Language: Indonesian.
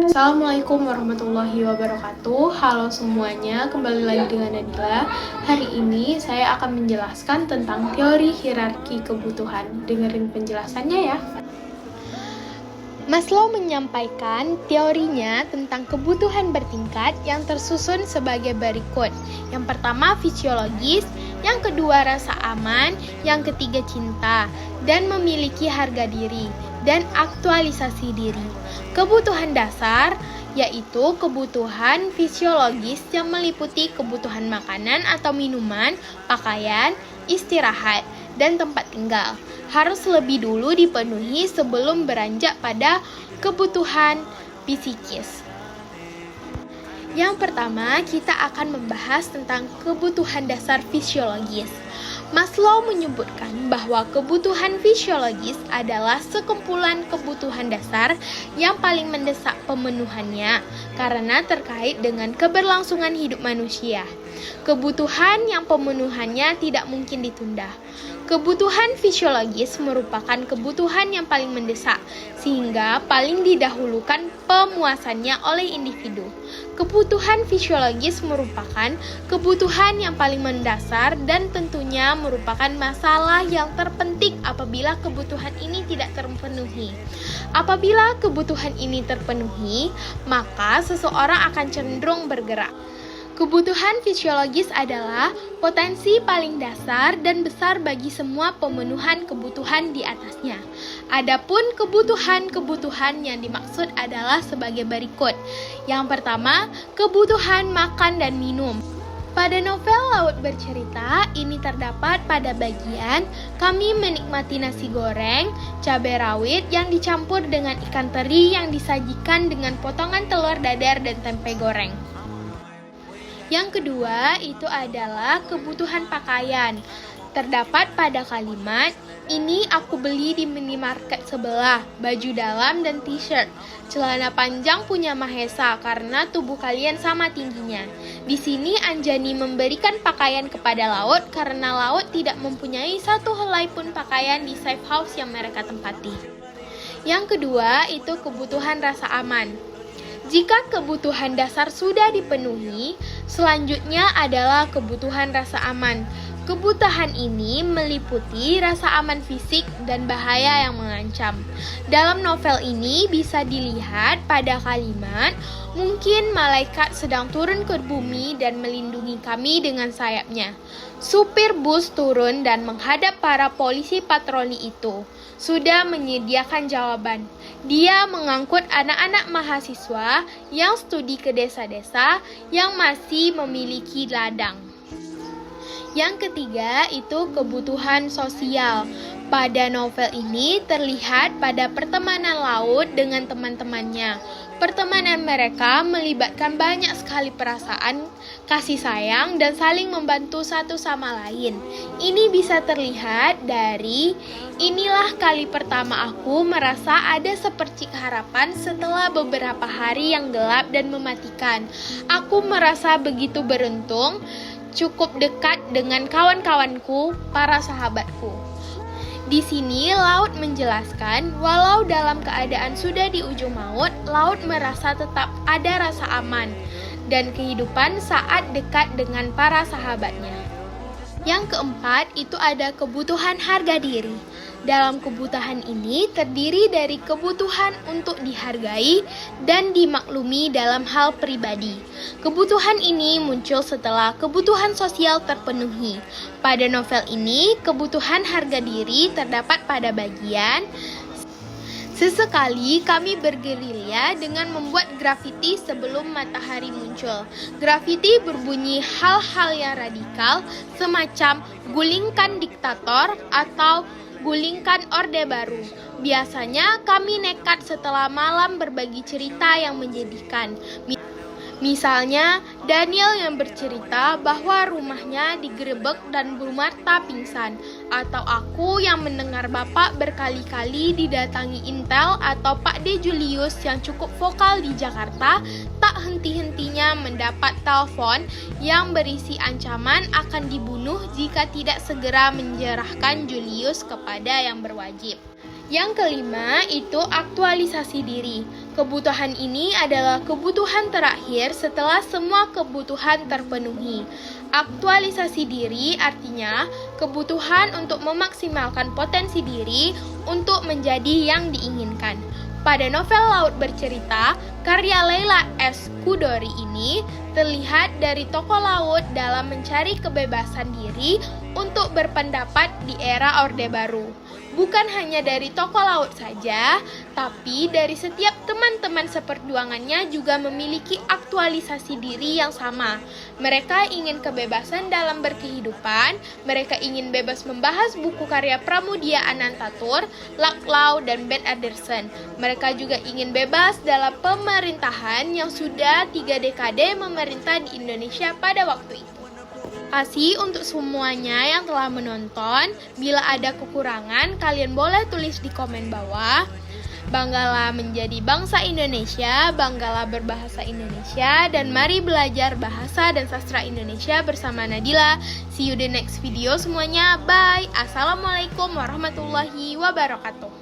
Assalamualaikum warahmatullahi wabarakatuh. Halo semuanya, kembali lagi dengan Nadila. Hari ini saya akan menjelaskan tentang teori hierarki kebutuhan. Dengerin penjelasannya ya. Maslow menyampaikan teorinya tentang kebutuhan bertingkat yang tersusun sebagai berikut. Yang pertama fisiologis, yang kedua rasa aman, yang ketiga cinta, dan memiliki harga diri, dan aktualisasi diri. Kebutuhan dasar yaitu kebutuhan fisiologis yang meliputi kebutuhan makanan atau minuman, pakaian, istirahat, dan tempat tinggal. Harus lebih dulu dipenuhi sebelum beranjak pada kebutuhan psikis. Yang pertama, kita akan membahas tentang kebutuhan dasar fisiologis. Maslow menyebutkan bahwa kebutuhan fisiologis adalah sekumpulan kebutuhan dasar yang paling mendesak pemenuhannya karena terkait dengan keberlangsungan hidup manusia. Kebutuhan yang pemenuhannya tidak mungkin ditunda. Kebutuhan fisiologis merupakan kebutuhan yang paling mendesak, sehingga paling didahulukan pemuasannya oleh individu. Kebutuhan fisiologis merupakan kebutuhan yang paling mendasar dan tentunya merupakan masalah yang terpenting apabila kebutuhan ini tidak terpenuhi. Apabila kebutuhan ini terpenuhi, maka seseorang akan cenderung bergerak. Kebutuhan fisiologis adalah potensi paling dasar dan besar bagi semua pemenuhan kebutuhan di atasnya. Adapun kebutuhan-kebutuhan yang dimaksud adalah sebagai berikut. Yang pertama, kebutuhan makan dan minum. Pada novel Laut Bercerita, ini terdapat pada bagian kami menikmati nasi goreng, cabai rawit yang dicampur dengan ikan teri yang disajikan dengan potongan telur dadar dan tempe goreng. Yang kedua, itu adalah kebutuhan pakaian. Terdapat pada kalimat, ini aku beli di minimarket sebelah, baju dalam dan t-shirt. Celana panjang punya Mahesa karena tubuh kalian sama tingginya. Di sini Anjani memberikan pakaian kepada Laut karena Laut tidak mempunyai satu helai pun pakaian di safe house yang mereka tempati. Yang kedua, itu kebutuhan rasa aman. Jika kebutuhan dasar sudah dipenuhi, selanjutnya adalah kebutuhan rasa aman. Kebutuhan ini meliputi rasa aman fisik dan bahaya yang mengancam. Dalam novel ini bisa dilihat pada kalimat, mungkin malaikat sedang turun ke bumi dan melindungi kami dengan sayapnya. Supir bus turun dan menghadap para polisi patroli itu. Sudah menyediakan jawaban. Dia mengangkut anak-anak mahasiswa yang studi ke desa-desa yang masih memiliki ladang. Yang ketiga itu kebutuhan sosial. Pada novel ini terlihat pada pertemanan Laut dengan teman-temannya. Pertemanan mereka melibatkan banyak sekali perasaan, kasih sayang, dan saling membantu satu sama lain. Ini bisa terlihat dari, inilah kali pertama aku merasa ada sepercik harapan setelah beberapa hari yang gelap dan mematikan. Aku merasa begitu beruntung, cukup dekat dengan kawan-kawanku, para sahabatku. Di sini Laut menjelaskan, walau dalam keadaan sudah di ujung maut, Laut merasa tetap ada rasa aman dan kehidupan saat dekat dengan para sahabatnya. Yang keempat, itu ada kebutuhan harga diri. Dalam kebutuhan ini terdiri dari kebutuhan untuk dihargai dan dimaklumi dalam hal pribadi. Kebutuhan ini muncul setelah kebutuhan sosial terpenuhi. Pada novel ini, kebutuhan harga diri terdapat pada bagian sesekali kami bergerilya dengan membuat grafiti sebelum matahari muncul. Grafiti berbunyi hal-hal yang radikal semacam gulingkan diktator atau gulingkan orde baru. Biasanya kami nekat setelah malam berbagi cerita yang menjadikan. Misalnya, Daniel yang bercerita bahwa rumahnya digerebek dan Bu Marta pingsan. Atau aku yang mendengar Bapak berkali-kali didatangi Intel atau Pak D. Julius yang cukup vokal di Jakarta tak henti-hentinya mendapat telepon yang berisi ancaman akan dibunuh jika tidak segera menyerahkan Julius kepada yang berwajib. Yang kelima itu aktualisasi diri. Kebutuhan ini adalah kebutuhan terakhir setelah semua kebutuhan terpenuhi. Aktualisasi diri artinya kebutuhan untuk memaksimalkan potensi diri untuk menjadi yang diinginkan. Pada novel Laut Bercerita, karya Leila S. Chudori ini terlihat dari tokoh laut dalam mencari kebebasan diri untuk berpendapat di era Orde Baru. Bukan hanya dari tokoh laut saja, tapi dari setiap teman-teman seperjuangannya juga memiliki aktualisasi diri yang sama. Mereka ingin kebebasan dalam berkehidupan, mereka ingin bebas membahas buku karya Pramudia Anantatur, Laclau, dan Ben Anderson. Mereka juga ingin bebas dalam pemerintahan yang sudah 3 dekade memerintah di Indonesia pada waktu itu. Kasih untuk semuanya yang telah menonton. Bila ada kekurangan, kalian boleh tulis di komen bawah. Banggalah menjadi bangsa Indonesia, banggalah berbahasa Indonesia, dan mari belajar bahasa dan sastra Indonesia bersama Nadila. See you the next video semuanya. Bye. Assalamualaikum warahmatullahi wabarakatuh.